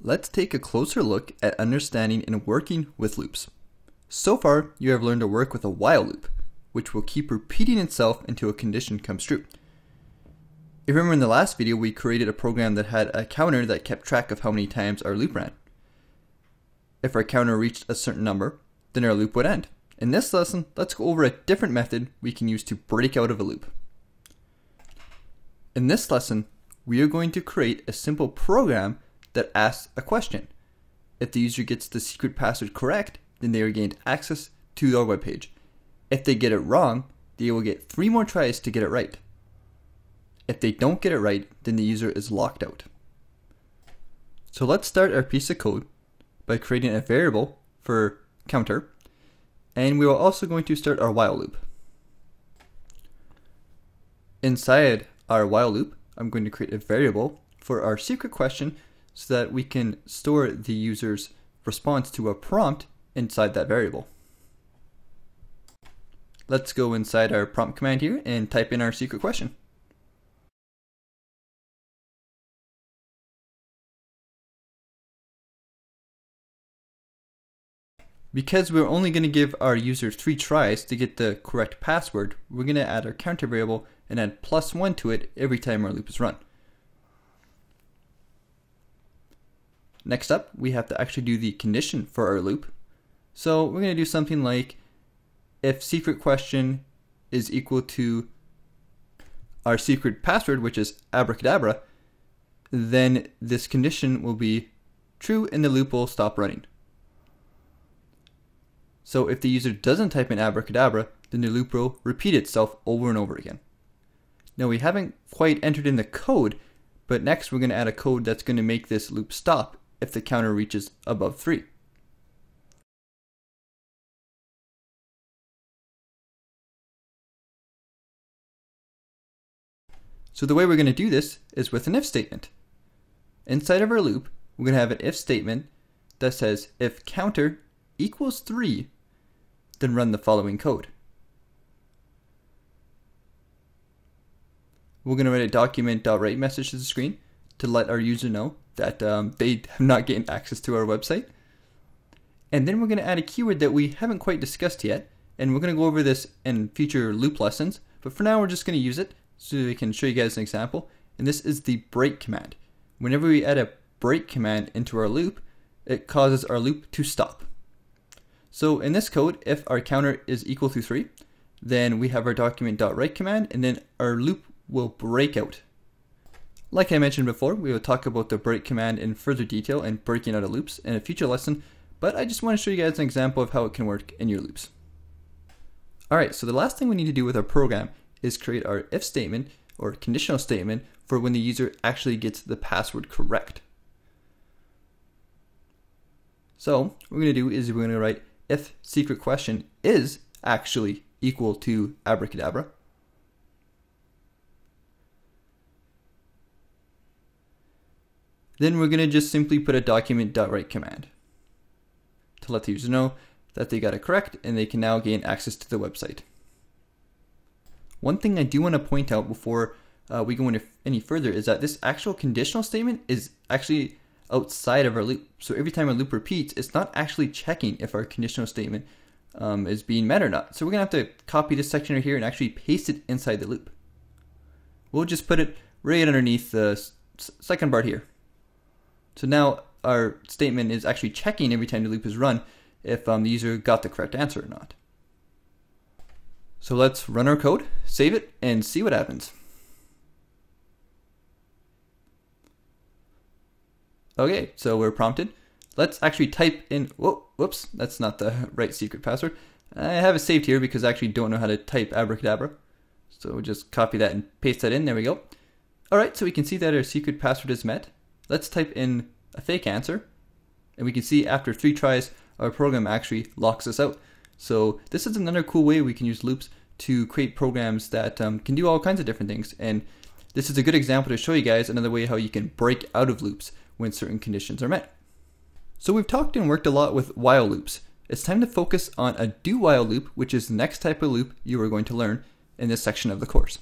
Let's take a closer look at understanding and working with loops. So far, you have learned to work with a while loop, which will keep repeating itself until a condition comes true. If you remember in the last video, we created a program that had a counter that kept track of how many times our loop ran. If our counter reached a certain number, then our loop would end. In this lesson, let's go over a different method we can use to break out of a loop. In this lesson, we are going to create a simple program that asks a question. If the user gets the secret password correct, then they are gained access to our web page. If they get it wrong, they will get 3 more tries to get it right. If they don't get it right, then the user is locked out. So let's start our piece of code by creating a variable for counter, and we are also going to start our while loop. Inside our while loop, I'm going to create a variable for our secret question so that we can store the user's response to a prompt inside that variable. Let's go inside our prompt command here and type in our secret question. Because we're only going to give our user 3 tries to get the correct password, we're going to add our counter variable and add +1 to it every time our loop is run. Next up, we have to actually do the condition for our loop. So we're going to do something like, if secret question is equal to our secret password, which is abracadabra, then this condition will be true and the loop will stop running. So if the user doesn't type in abracadabra, then the loop will repeat itself over and over again. Now we haven't quite entered in the code, but next we're going to add a code that's going to make this loop stop if the counter reaches above 3. So the way we're going to do this is with an if statement. Inside of our loop, we're going to have an if statement that says if counter equals 3, then run the following code. We're going to write a document.write message to the screen to let our user know that they have not gained access to our website. And then we're going to add a keyword that we haven't quite discussed yet, and we're going to go over this in future loop lessons, but for now we're just going to use it so we can show you guys an example. And this is the break command. Whenever we add a break command into our loop, it causes our loop to stop. So in this code, if our counter is equal to 3, then we have our document.write command, and then our loop will break out. Like I mentioned before, we will talk about the break command in further detail and breaking out of loops in a future lesson, but I just want to show you guys an example of how it can work in your loops. Alright, so the last thing we need to do with our program is create our if statement or conditional statement for when the user actually gets the password correct. So what we're going to do is we're going to write if secret question is actually equal to abracadabra. Then we're going to just simply put a document.write command to let the user know that they got it correct and they can now gain access to the website. One thing I do want to point out before we go any further is that this actual conditional statement is actually outside of our loop. So every time a loop repeats, it's not actually checking if our conditional statement is being met or not. So we're going to have to copy this section right here and actually paste it inside the loop. We'll just put it right underneath the second part here. So now our statement is actually checking every time the loop is run if the user got the correct answer or not. So let's run our code, save it, and see what happens. Okay, so we're prompted. Let's actually type in, whoops, that's not the right secret password. I have it saved here because I actually don't know how to type abracadabra. So we'll just copy that and paste that in, there we go. Alright, so we can see that our secret password is met. Let's type in a fake answer, and we can see after 3 tries, our program actually locks us out. So this is another cool way we can use loops to create programs that can do all kinds of different things. And this is a good example to show you guys another way how you can break out of loops when certain conditions are met. So we've talked and worked a lot with while loops. It's time to focus on a do while loop, which is the next type of loop you are going to learn in this section of the course.